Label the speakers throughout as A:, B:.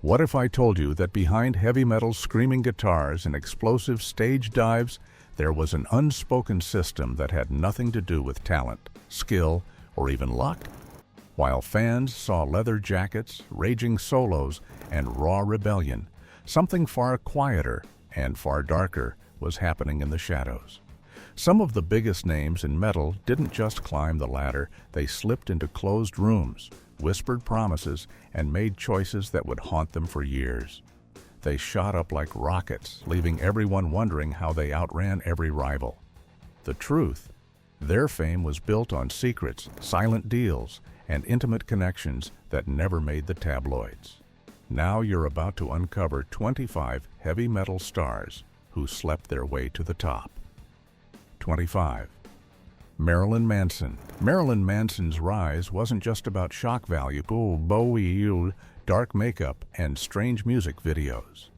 A: What if I told you that behind heavy metal screaming guitars and explosive stage dives, there was an unspoken system that had nothing to do with talent, skill, or even luck? While fans saw leather jackets, raging solos, and raw rebellion, something far quieter and far darker was happening in the shadows. Some of the biggest names in metal didn't just climb the ladder, they slipped into closed rooms, whispered promises, and made choices that would haunt them for years. They shot up like rockets, leaving everyone wondering how they outran every rival. The truth: their fame was built on secrets, silent deals, and intimate connections that never made the tabloids. Now you're about to uncover 25 heavy metal stars who slept their way to the top. 25. Marilyn Manson. Marilyn Manson's rise wasn't just about shock value, dark makeup, and strange music videos.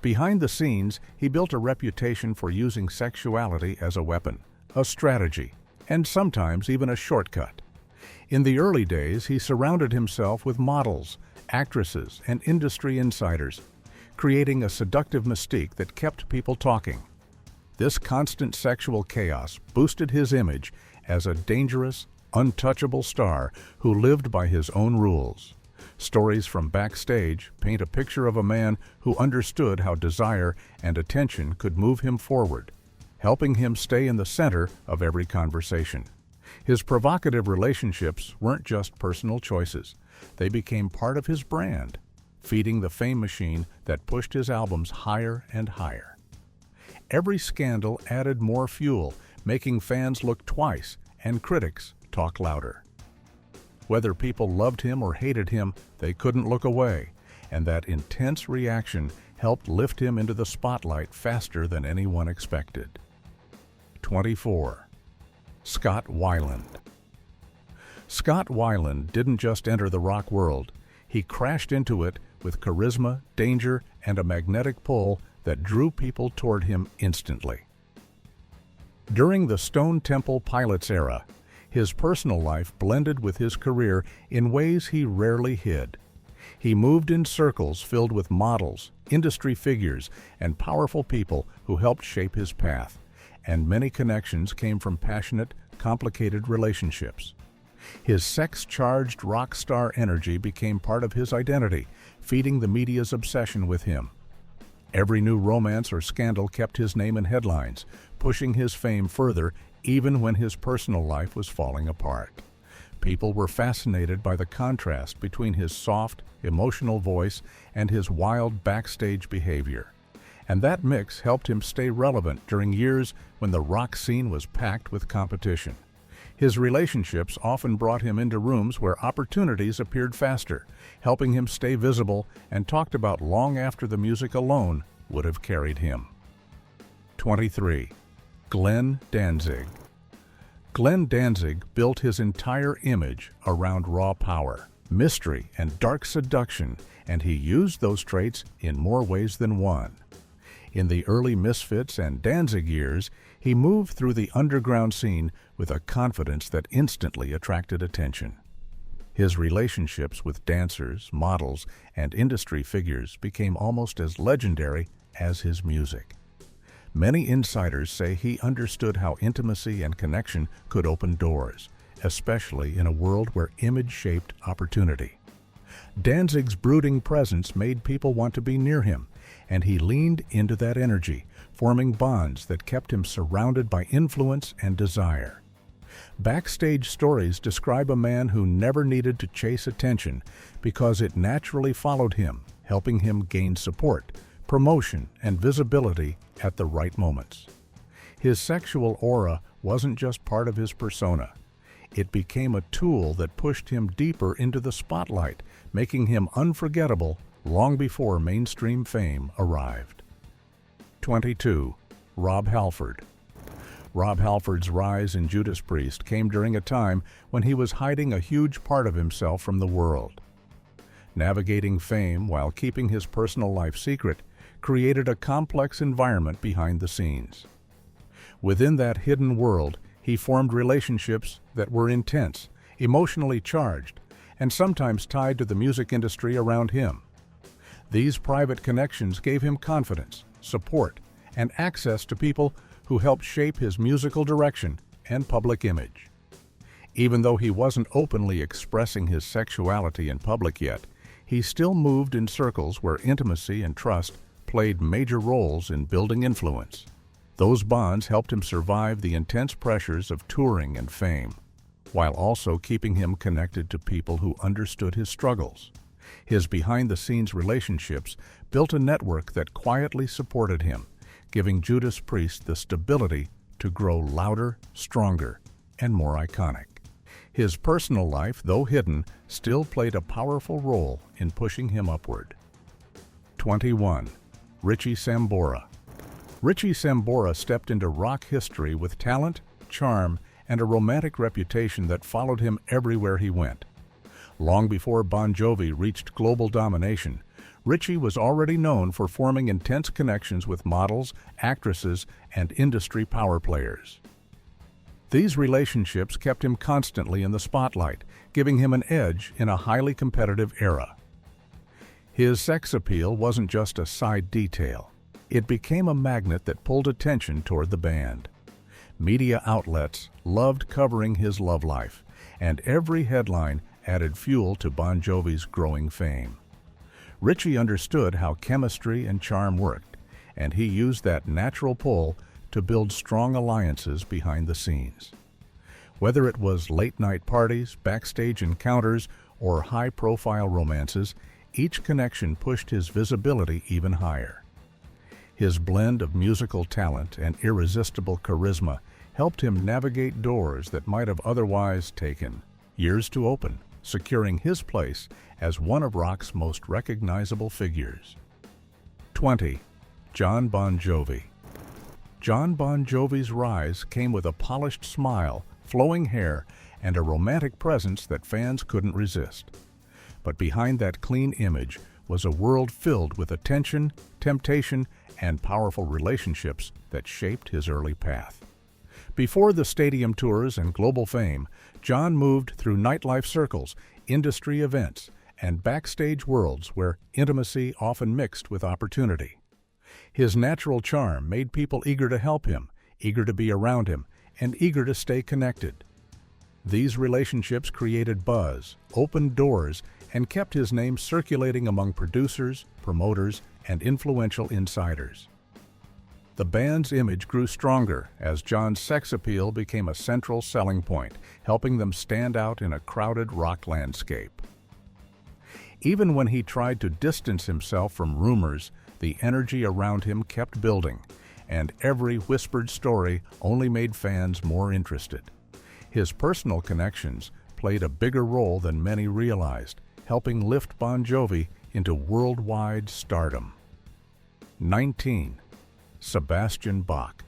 A: Behind the scenes, he built a reputation for using sexuality as a weapon, a strategy, and sometimes even a shortcut. In the early days, he surrounded himself with models, actresses, and industry insiders, creating a seductive mystique that kept people talking. This constant sexual chaos boosted his image as a dangerous, untouchable star who lived by his own rules. Stories from backstage paint a picture of a man who understood how desire and attention could move him forward, helping him stay in the center of every conversation. His provocative relationships weren't just personal choices. They became part of his brand, feeding the fame machine that pushed his albums higher and higher. Every scandal added more fuel, making fans look twice and critics talk louder. Whether people loved him or hated him, they couldn't look away, and that intense reaction helped lift him into the spotlight faster than anyone expected. 24. Scott Weiland. Scott Weiland didn't just enter the rock world, he crashed into it with charisma, danger, and a magnetic pull that drew people toward him instantly. During the Stone Temple Pilots era, his personal life blended with his career in ways he rarely hid. He moved in circles filled with models, industry figures, and powerful people who helped shape his path, and many connections came from passionate, complicated relationships. His sex-charged rock star energy became part of his identity, feeding the media's obsession with him. Every new romance or scandal kept his name in headlines, pushing his fame further even when his personal life was falling apart. People were fascinated by the contrast between his soft, emotional voice and his wild backstage behavior. And that mix helped him stay relevant during years when the rock scene was packed with competition. His relationships often brought him into rooms where opportunities appeared faster, helping him stay visible and talked about long after the music alone would have carried him. 23. Glenn Danzig. Glenn Danzig built his entire image around raw power, mystery, and dark seduction, and he used those traits in more ways than one. In the early Misfits and Danzig years, he moved through the underground scene with a confidence that instantly attracted attention. His relationships with dancers, models, and industry figures became almost as legendary as his music. Many insiders say he understood how intimacy and connection could open doors, especially in a world where image shaped opportunity. Danzig's brooding presence made people want to be near him, and he leaned into that energy, forming bonds that kept him surrounded by influence and desire. Backstage stories describe a man who never needed to chase attention because it naturally followed him, helping him gain support, promotion, and visibility at the right moments. His sexual aura wasn't just part of his persona. It became a tool that pushed him deeper into the spotlight, making him unforgettable long before mainstream fame arrived. 22. Rob Halford. Rob Halford's rise in Judas Priest came during a time when he was hiding a huge part of himself from the world. Navigating fame while keeping his personal life secret created a complex environment behind the scenes. Within that hidden world, he formed relationships that were intense, emotionally charged, and sometimes tied to the music industry around him. These private connections gave him confidence, support, and access to people who helped shape his musical direction and public image. Even though he wasn't openly expressing his sexuality in public yet, he still moved in circles where intimacy and trust played major roles in building influence. Those bonds helped him survive the intense pressures of touring and fame, while also keeping him connected to people who understood his struggles. His behind-the-scenes relationships built a network that quietly supported him, giving Judas Priest the stability to grow louder, stronger, and more iconic. His personal life, though hidden, still played a powerful role in pushing him upward. 21. Richie Sambora. Richie Sambora stepped into rock history with talent, charm, and a romantic reputation that followed him everywhere he went. Long before Bon Jovi reached global domination, Richie was already known for forming intense connections with models, actresses, and industry power players. These relationships kept him constantly in the spotlight, giving him an edge in a highly competitive era. His sex appeal wasn't just a side detail. It became a magnet that pulled attention toward the band. Media outlets loved covering his love life, and every headline added fuel to Bon Jovi's growing fame. Richie understood how chemistry and charm worked, and he used that natural pull to build strong alliances behind the scenes. Whether it was late-night parties, backstage encounters, or high-profile romances, each connection pushed his visibility even higher. His blend of musical talent and irresistible charisma helped him navigate doors that might have otherwise taken years to open, securing his place as one of rock's most recognizable figures. 20. Jon Bon Jovi. Jon Bon Jovi's rise came with a polished smile, flowing hair, and a romantic presence that fans couldn't resist. But behind that clean image was a world filled with attention, temptation, and powerful relationships that shaped his early path. Before the stadium tours and global fame, Jon moved through nightlife circles, industry events, and backstage worlds where intimacy often mixed with opportunity. His natural charm made people eager to help him, eager to be around him, and eager to stay connected. These relationships created buzz, opened doors, and kept his name circulating among producers, promoters, and influential insiders. The band's image grew stronger as Jon's sex appeal became a central selling point, helping them stand out in a crowded rock landscape. Even when he tried to distance himself from rumors, the energy around him kept building, and every whispered story only made fans more interested. His personal connections played a bigger role than many realized, helping lift Bon Jovi into worldwide stardom. 19. Sebastian Bach.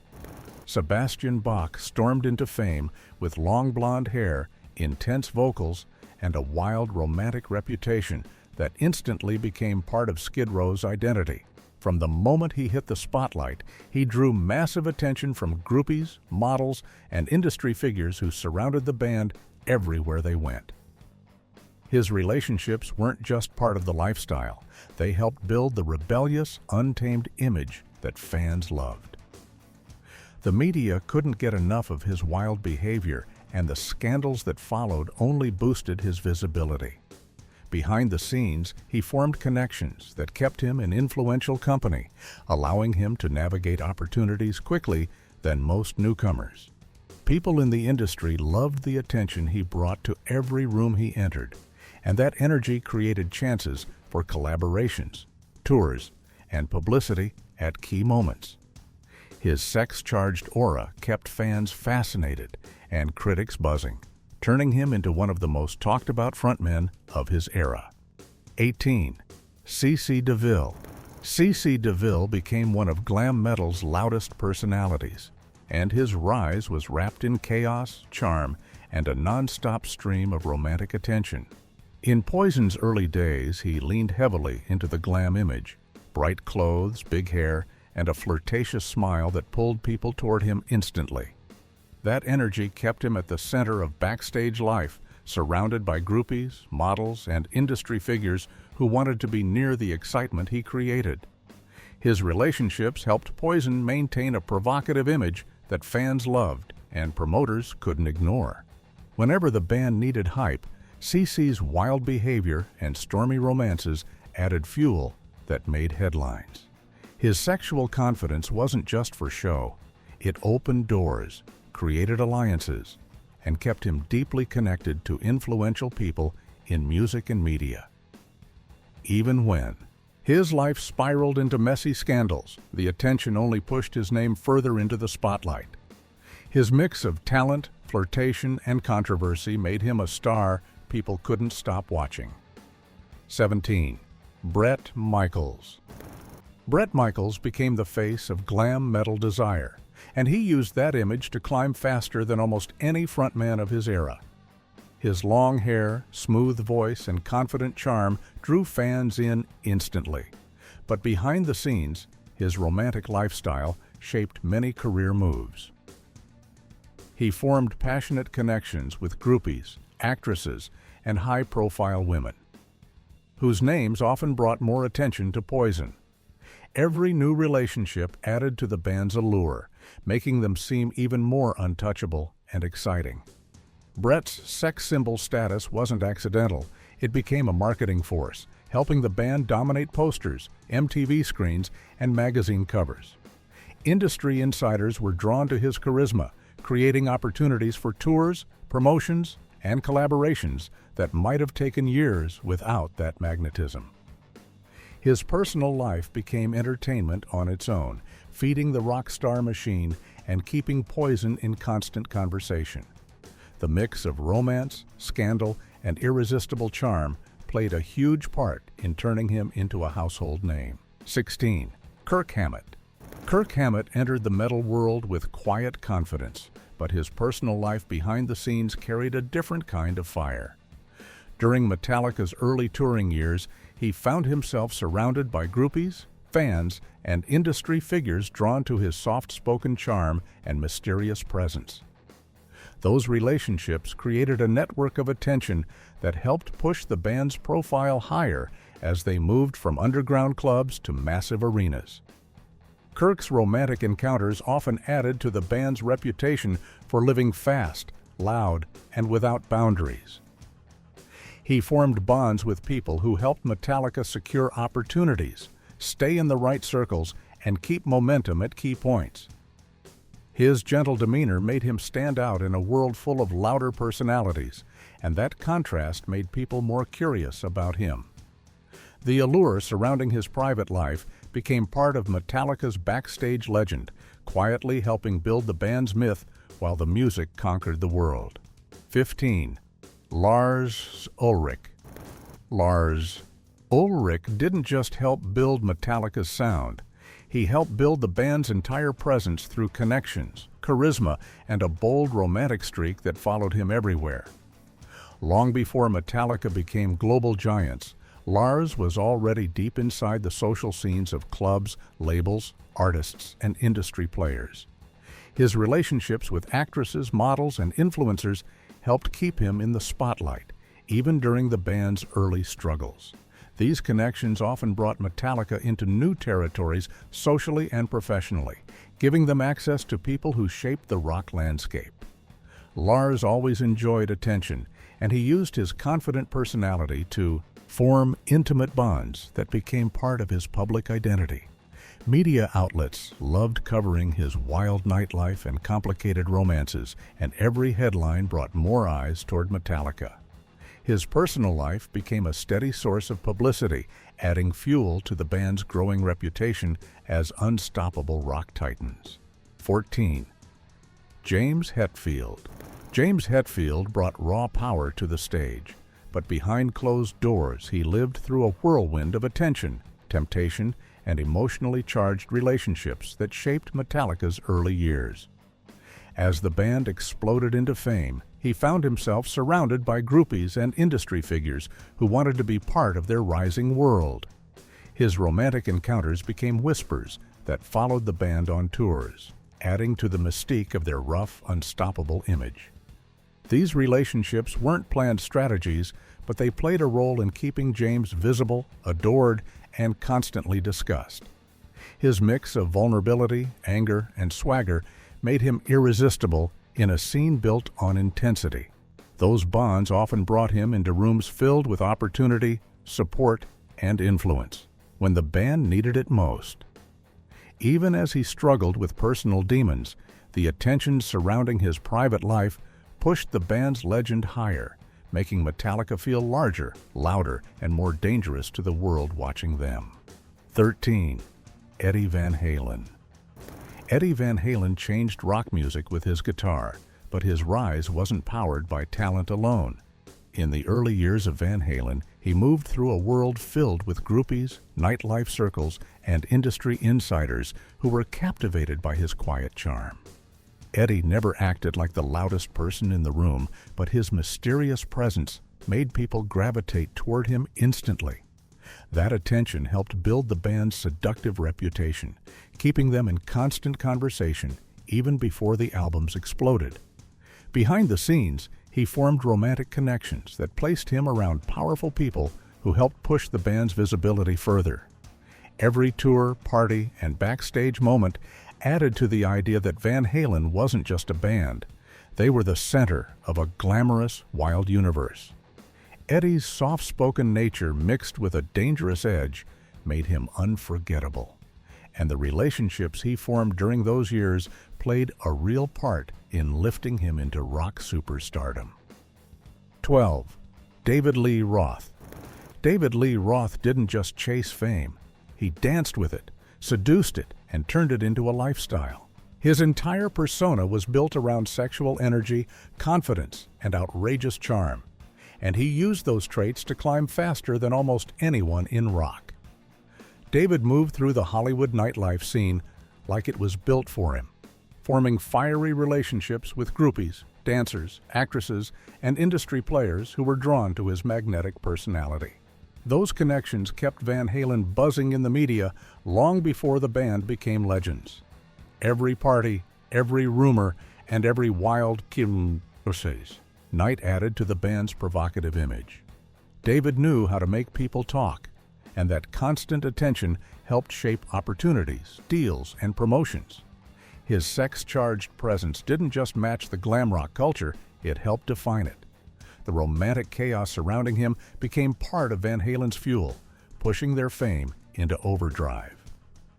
A: Sebastian Bach stormed into fame with long blonde hair, intense vocals, and a wild romantic reputation that instantly became part of Skid Row's identity. From the moment he hit the spotlight, he drew massive attention from groupies, models, and industry figures who surrounded the band everywhere they went. His relationships weren't just part of the lifestyle. They helped build the rebellious, untamed image that fans loved. The media couldn't get enough of his wild behavior, and the scandals that followed only boosted his visibility. Behind the scenes, he formed connections that kept him in influential company, allowing him to navigate opportunities quickly than most newcomers. People in the industry loved the attention he brought to every room he entered, and that energy created chances for collaborations, tours, and publicity at key moments. His sex-charged aura kept fans fascinated and critics buzzing, turning him into one of the most talked-about frontmen of his era. 18. CC DeVille. CC DeVille became one of glam metal's loudest personalities, and his rise was wrapped in chaos, charm, and a non-stop stream of romantic attention. In Poison's early days, he leaned heavily into the glam image, bright clothes, big hair, and a flirtatious smile that pulled people toward him instantly. That energy kept him at the center of backstage life, surrounded by groupies, models, and industry figures who wanted to be near the excitement he created. His relationships helped Poison maintain a provocative image that fans loved and promoters couldn't ignore. Whenever the band needed hype, CC's wild behavior and stormy romances added fuel that made headlines. His sexual confidence wasn't just for show. It opened doors, created alliances, and kept him deeply connected to influential people in music and media. Even when his life spiraled into messy scandals, the attention only pushed his name further into the spotlight. His mix of talent, flirtation, and controversy made him a star people couldn't stop watching. 17. Bret Michaels. Bret Michaels became the face of glam metal desire, and he used that image to climb faster than almost any frontman of his era. His long hair, smooth voice, and confident charm drew fans in instantly. But behind the scenes, his romantic lifestyle shaped many career moves. He formed passionate connections with groupies, actresses, and high-profile women, whose names often brought more attention to Poison. Every new relationship added to the band's allure, making them seem even more untouchable and exciting. Bret's sex symbol status wasn't accidental. It became a marketing force, helping the band dominate posters, MTV screens, and magazine covers. Industry insiders were drawn to his charisma, creating opportunities for tours, promotions, and collaborations that might have taken years without that magnetism. His personal life became entertainment on its own, feeding the rock star machine and keeping Poison in constant conversation. The mix of romance, scandal, and irresistible charm played a huge part in turning him into a household name. 16. Kirk Hammett. Kirk Hammett entered the metal world with quiet confidence, but his personal life behind the scenes carried a different kind of fire. During Metallica's early touring years, he found himself surrounded by groupies, fans, and industry figures drawn to his soft-spoken charm and mysterious presence. Those relationships created a network of attention that helped push the band's profile higher as they moved from underground clubs to massive arenas. Kirk's romantic encounters often added to the band's reputation for living fast, loud, and without boundaries. He formed bonds with people who helped Metallica secure opportunities, stay in the right circles, and keep momentum at key points. His gentle demeanor made him stand out in a world full of louder personalities, and that contrast made people more curious about him. The allure surrounding his private life became part of Metallica's backstage legend, quietly helping build the band's myth while the music conquered the world. 15. Lars Ulrich. Lars Ulrich didn't just help build Metallica's sound. He helped build the band's entire presence through connections, charisma, and a bold romantic streak that followed him everywhere. Long before Metallica became global giants, Lars was already deep inside the social scenes of clubs, labels, artists, and industry players. His relationships with actresses, models, and influencers helped keep him in the spotlight, even during the band's early struggles. These connections often brought Metallica into new territories socially and professionally, giving them access to people who shaped the rock landscape. Lars always enjoyed attention, and he used his confident personality to form intimate bonds that became part of his public identity. Media outlets loved covering his wild nightlife and complicated romances, and every headline brought more eyes toward Metallica. His personal life became a steady source of publicity, adding fuel to the band's growing reputation as unstoppable rock titans. 14. James Hetfield. James Hetfield brought raw power to the stage, but behind closed doors he lived through a whirlwind of attention, temptation, and emotionally charged relationships that shaped Metallica's early years. As the band exploded into fame, he found himself surrounded by groupies and industry figures who wanted to be part of their rising world. His romantic encounters became whispers that followed the band on tours, adding to the mystique of their rough, unstoppable image. These relationships weren't planned strategies, but they played a role in keeping James visible, adored, and constantly discussed. His mix of vulnerability, anger, and swagger made him irresistible in a scene built on intensity. Those bonds often brought him into rooms filled with opportunity, support, and influence, when the band needed it most. Even as he struggled with personal demons, the attention surrounding his private life pushed the band's legend higher, making Metallica feel larger, louder, and more dangerous to the world watching them. 13. Eddie Van Halen. Eddie Van Halen changed rock music with his guitar, but his rise wasn't powered by talent alone. In the early years of Van Halen, he moved through a world filled with groupies, nightlife circles, and industry insiders who were captivated by his quiet charm. Eddie never acted like the loudest person in the room, but his mysterious presence made people gravitate toward him instantly. That attention helped build the band's seductive reputation, keeping them in constant conversation even before the albums exploded. Behind the scenes, he formed romantic connections that placed him around powerful people who helped push the band's visibility further. Every tour, party, and backstage moment added to the idea that Van Halen wasn't just a band. They were the center of a glamorous, wild universe. Eddie's soft-spoken nature mixed with a dangerous edge made him unforgettable, and the relationships he formed during those years played a real part in lifting him into rock superstardom. 12. David Lee Roth. David Lee Roth didn't just chase fame. He danced with it, seduced it, and turned it into a lifestyle. His entire persona was built around sexual energy, confidence, and outrageous charm, and he used those traits to climb faster than almost anyone in rock. David moved through the Hollywood nightlife scene like it was built for him, forming fiery relationships with groupies, dancers, actresses, and industry players who were drawn to his magnetic personality. Those connections kept Van Halen buzzing in the media long before the band became legends. Every party, every rumor, and every wild night added to the band's provocative image. David knew how to make people talk, and that constant attention helped shape opportunities, deals, and promotions. His sex-charged presence didn't just match the glam rock culture, it helped define it. The romantic chaos surrounding him became part of Van Halen's fuel, pushing their fame into overdrive.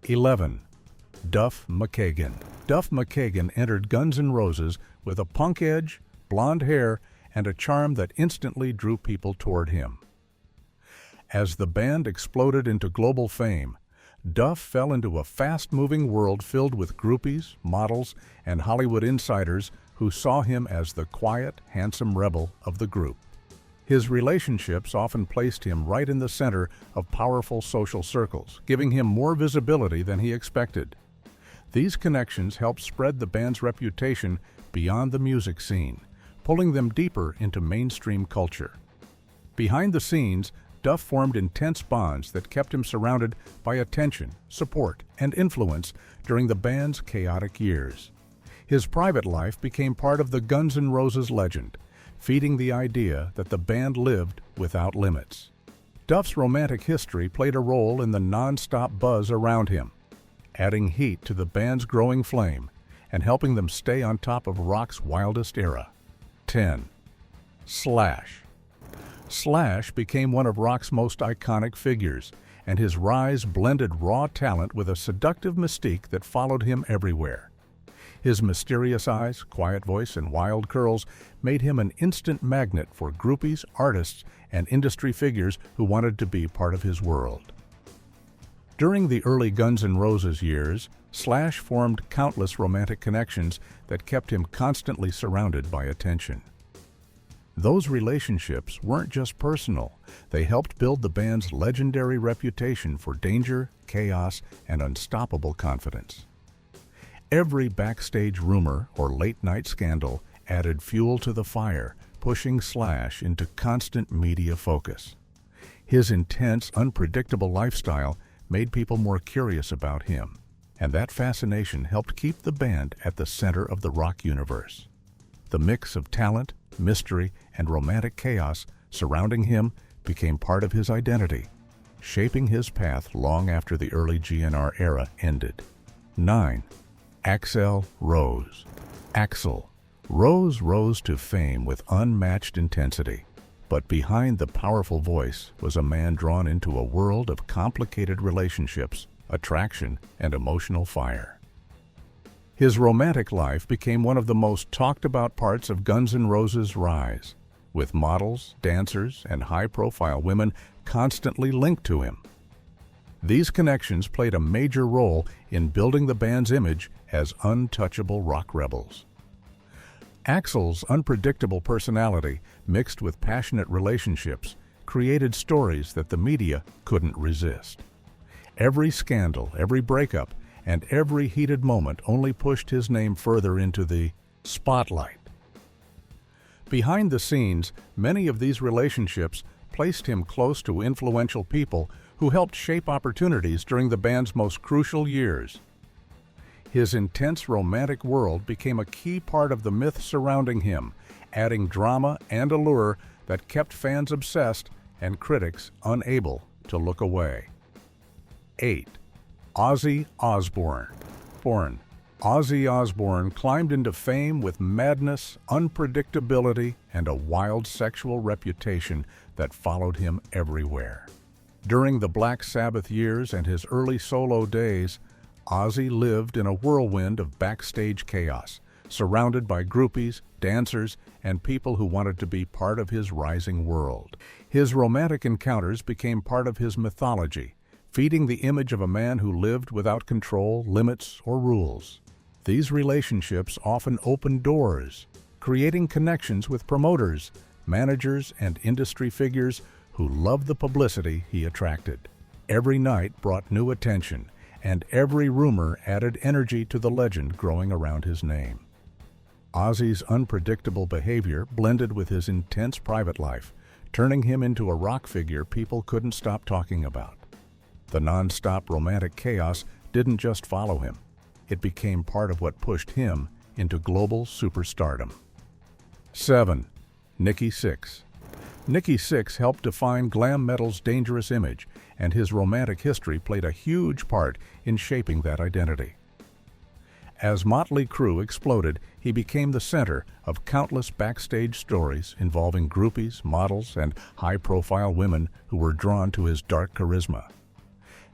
A: 11. Duff McKagan. Duff McKagan entered Guns N' Roses with a punk edge, blonde hair, and a charm that instantly drew people toward him. As the band exploded into global fame, Duff fell into a fast-moving world filled with groupies, models, and Hollywood insiders who saw him as the quiet, handsome rebel of the group. His relationships often placed him right in the center of powerful social circles, giving him more visibility than he expected. These connections helped spread the band's reputation beyond the music scene, pulling them deeper into mainstream culture. Behind the scenes, Duff formed intense bonds that kept him surrounded by attention, support, and influence during the band's chaotic years. His private life became part of the Guns N' Roses legend, feeding the idea that the band lived without limits. Duff's romantic history played a role in the non-stop buzz around him, adding heat to the band's growing flame and helping them stay on top of rock's wildest era. 10. Slash. Slash became one of rock's most iconic figures, and his rise blended raw talent with a seductive mystique that followed him everywhere. His mysterious eyes, quiet voice, and wild curls made him an instant magnet for groupies, artists, and industry figures who wanted to be part of his world. During the early Guns N' Roses years, Slash formed countless romantic connections that kept him constantly surrounded by attention. Those relationships weren't just personal, they helped build the band's legendary reputation for danger, chaos, and unstoppable confidence. Every backstage rumor or late-night scandal added fuel to the fire, pushing Slash into constant media focus. His intense, unpredictable lifestyle made people more curious about him, and that fascination helped keep the band at the center of the rock universe. The mix of talent, mystery, and romantic chaos surrounding him became part of his identity, shaping his path long after the early GNR era ended. 9. Axl Rose. Axl Rose rose to fame with unmatched intensity, but behind the powerful voice was a man drawn into a world of complicated relationships, attraction, and emotional fire. His romantic life became one of the most talked-about parts of Guns N' Roses' rise, with models, dancers, and high-profile women constantly linked to him. These connections played a major role in building the band's image as untouchable rock rebels. Axl's unpredictable personality, mixed with passionate relationships, created stories that the media couldn't resist. Every scandal, every breakup, and every heated moment only pushed his name further into the spotlight. Behind the scenes, many of these relationships placed him close to influential people who helped shape opportunities during the band's most crucial years. His intense romantic world became a key part of the myth surrounding him, adding drama and allure that kept fans obsessed and critics unable to look away. 8. Ozzy Osbourne. Ozzy Osbourne climbed into fame with madness, unpredictability, and a wild sexual reputation that followed him everywhere. During the Black Sabbath years and his early solo days, Ozzy lived in a whirlwind of backstage chaos, surrounded by groupies, dancers, and people who wanted to be part of his rising world. His romantic encounters became part of his mythology, feeding the image of a man who lived without control, limits, or rules. These relationships often opened doors, creating connections with promoters, managers, and industry figures who loved the publicity he attracted. Every night brought new attention, and every rumor added energy to the legend growing around his name. Ozzy's unpredictable behavior blended with his intense private life, turning him into a rock figure people couldn't stop talking about. The non-stop romantic chaos didn't just follow him. It became part of what pushed him into global superstardom. 7. Nikki Sixx. Nikki Sixx helped define glam metal's dangerous image, and his romantic history played a huge part in shaping that identity. As Motley Crue exploded, he became the center of countless backstage stories involving groupies, models, and high-profile women who were drawn to his dark charisma.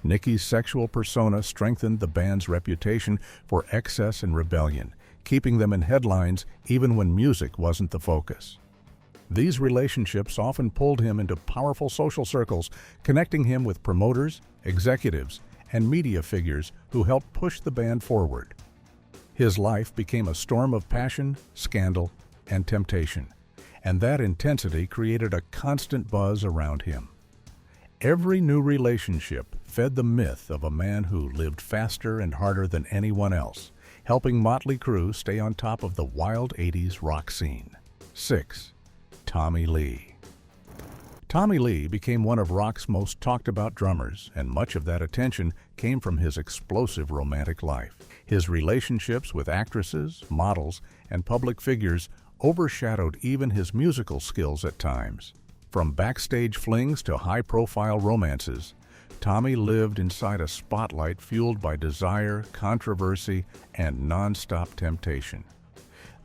A: Nikki's sexual persona strengthened the band's reputation for excess and rebellion, keeping them in headlines even when music wasn't the focus. These relationships often pulled him into powerful social circles, connecting him with promoters, executives, and media figures who helped push the band forward. His life became a storm of passion, scandal, and temptation, and that intensity created a constant buzz around him. Every new relationship fed the myth of a man who lived faster and harder than anyone else, helping Motley Crue stay on top of the wild 80s rock scene. 6. Tommy Lee. Tommy Lee became one of rock's most talked-about drummers, and much of that attention came from his explosive romantic life. His relationships with actresses, models, and public figures overshadowed even his musical skills at times. From backstage flings to high-profile romances, Tommy lived inside a spotlight fueled by desire, controversy, and non-stop temptation.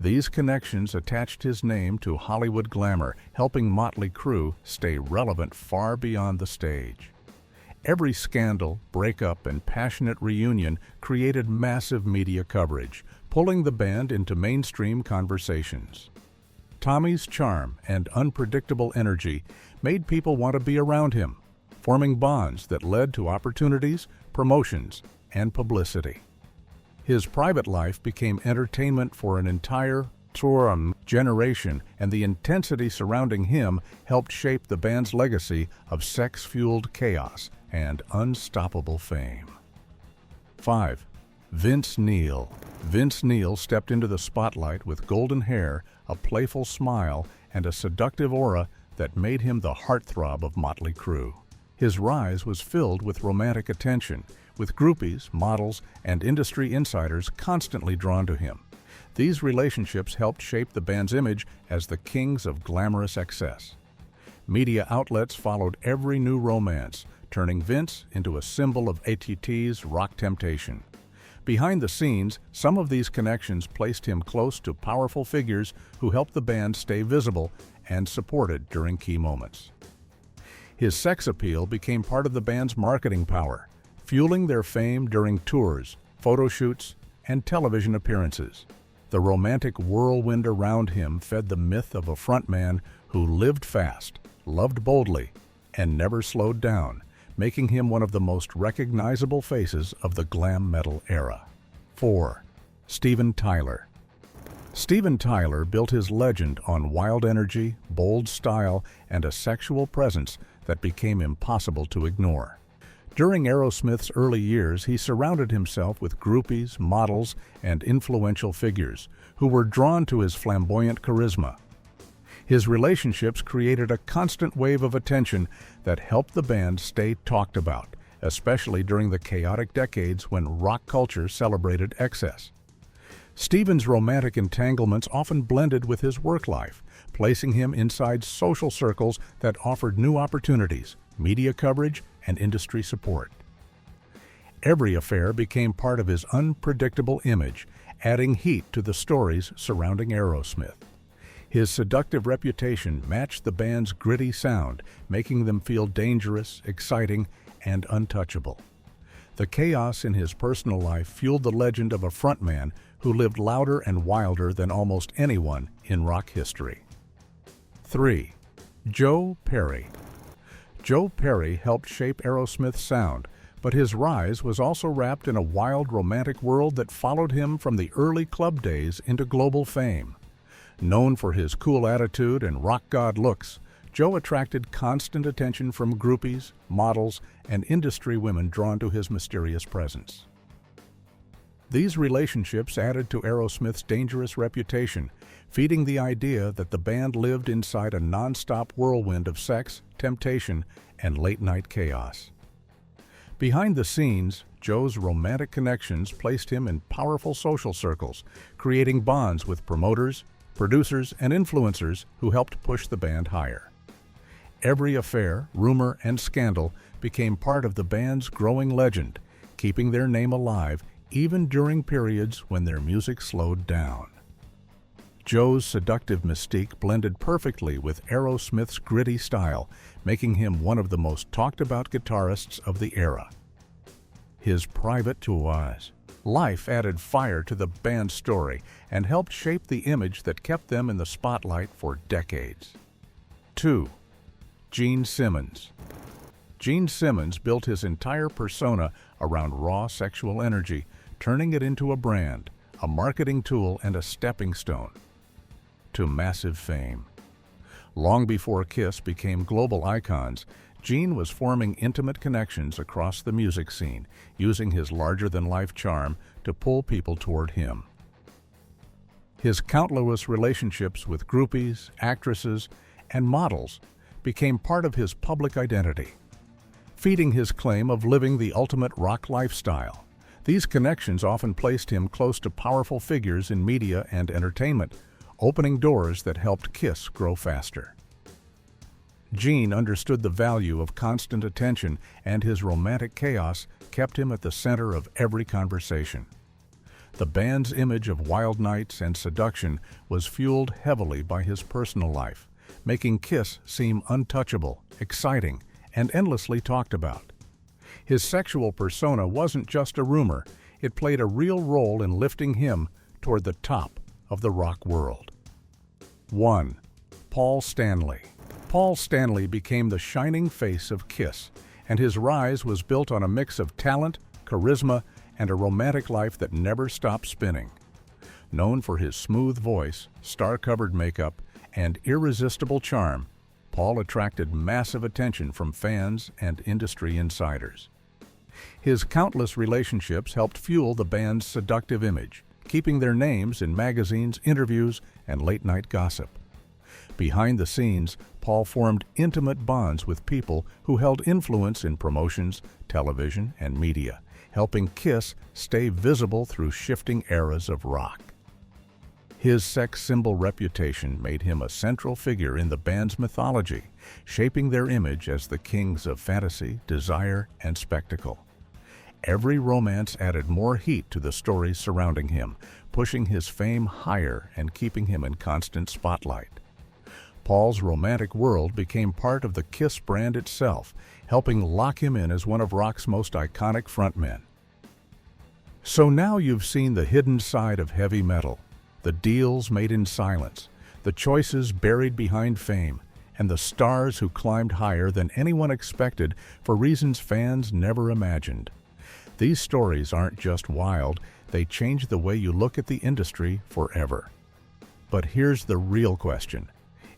A: These connections attached his name to Hollywood glamour, helping Motley Crue stay relevant far beyond the stage. Every scandal, breakup, and passionate reunion created massive media coverage, pulling the band into mainstream conversations. Tommy's charm and unpredictable energy made people want to be around him, forming bonds that led to opportunities, promotions, and publicity. His private life became entertainment for an entire touring generation, and the intensity surrounding him helped shape the band's legacy of sex-fueled chaos and unstoppable fame. 5. Vince Neil. Vince Neil stepped into the spotlight with golden hair, a playful smile, and a seductive aura that made him the heartthrob of Motley Crue. His rise was filled with romantic attention, with groupies, models, and industry insiders constantly drawn to him. These relationships helped shape the band's image as the kings of glamorous excess. Media outlets followed every new romance, turning Vince into a symbol of ATT's rock temptation. Behind the scenes, some of these connections placed him close to powerful figures who helped the band stay visible and supported during key moments. His sex appeal became part of the band's marketing power, fueling their fame during tours, photo shoots, and television appearances. The romantic whirlwind around him fed the myth of a frontman who lived fast, loved boldly, and never slowed down, making him one of the most recognizable faces of the glam metal era. 4. Steven Tyler. Steven Tyler built his legend on wild energy, bold style, and a sexual presence that became impossible to ignore. During Aerosmith's early years, he surrounded himself with groupies, models, and influential figures who were drawn to his flamboyant charisma. His relationships created a constant wave of attention that helped the band stay talked about, especially during the chaotic decades when rock culture celebrated excess. Steven's romantic entanglements often blended with his work life, placing him inside social circles that offered new opportunities, media coverage, and industry support. Every affair became part of his unpredictable image, adding heat to the stories surrounding Aerosmith. His seductive reputation matched the band's gritty sound, making them feel dangerous, exciting, and untouchable. The chaos in his personal life fueled the legend of a frontman who lived louder and wilder than almost anyone in rock history. 3. Joe Perry. Joe Perry helped shape Aerosmith's sound, but his rise was also wrapped in a wild romantic world that followed him from the early club days into global fame. Known for his cool attitude and rock god looks, Joe attracted constant attention from groupies, models, and industry women drawn to his mysterious presence. These relationships added to Aerosmith's dangerous reputation, feeding the idea that the band lived inside a non-stop whirlwind of sex, temptation, and late-night chaos. Behind the scenes, Joe's romantic connections placed him in powerful social circles, creating bonds with promoters, producers, and influencers who helped push the band higher. Every affair, rumor, and scandal became part of the band's growing legend, keeping their name alive even during periods when their music slowed down. Joe's seductive mystique blended perfectly with Aerosmith's gritty style, making him one of the most talked-about guitarists of the era. His private life added fire to the band's story and helped shape the image that kept them in the spotlight for decades. 2. Gene Simmons. Gene Simmons built his entire persona around raw sexual energy, turning it into a brand, a marketing tool, and a stepping stone to massive fame. Long before Kiss became global icons, Gene was forming intimate connections across the music scene, using his larger-than-life charm to pull people toward him. His countless relationships with groupies, actresses, and models became part of his public identity, feeding his claim of living the ultimate rock lifestyle. These connections often placed him close to powerful figures in media and entertainment, opening doors that helped Kiss grow faster. Gene understood the value of constant attention, and his romantic chaos kept him at the center of every conversation. The band's image of wild nights and seduction was fueled heavily by his personal life, making Kiss seem untouchable, exciting, and endlessly talked about. His sexual persona wasn't just a rumor, it played a real role in lifting him toward the top of the rock world. 1. Paul Stanley. Paul Stanley became the shining face of Kiss, and his rise was built on a mix of talent, charisma, and a romantic life that never stopped spinning. Known for his smooth voice, star-covered makeup, and irresistible charm, Paul attracted massive attention from fans and industry insiders. His countless relationships helped fuel the band's seductive image, keeping their names in magazines, interviews, and late-night gossip. Behind the scenes, Paul formed intimate bonds with people who held influence in promotions, television, and media, helping Kiss stay visible through shifting eras of rock. His sex symbol reputation made him a central figure in the band's mythology, shaping their image as the kings of fantasy, desire, and spectacle. Every romance added more heat to the stories surrounding him, pushing his fame higher and keeping him in constant spotlight. Paul's romantic world became part of the Kiss brand itself, helping lock him in as one of rock's most iconic frontmen. So now you've seen the hidden side of heavy metal, the deals made in silence, the choices buried behind fame, and the stars who climbed higher than anyone expected for reasons fans never imagined. These stories aren't just wild, they change the way you look at the industry forever. But here's the real question.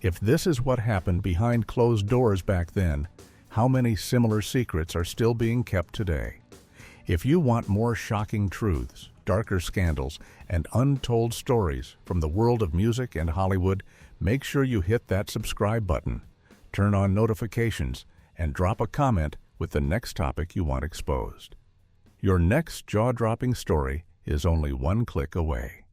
A: If this is what happened behind closed doors back then, how many similar secrets are still being kept today? If you want more shocking truths, darker scandals, and untold stories from the world of music and Hollywood, make sure you hit that subscribe button, turn on notifications, and drop a comment with the next topic you want exposed. Your next jaw-dropping story is only one click away.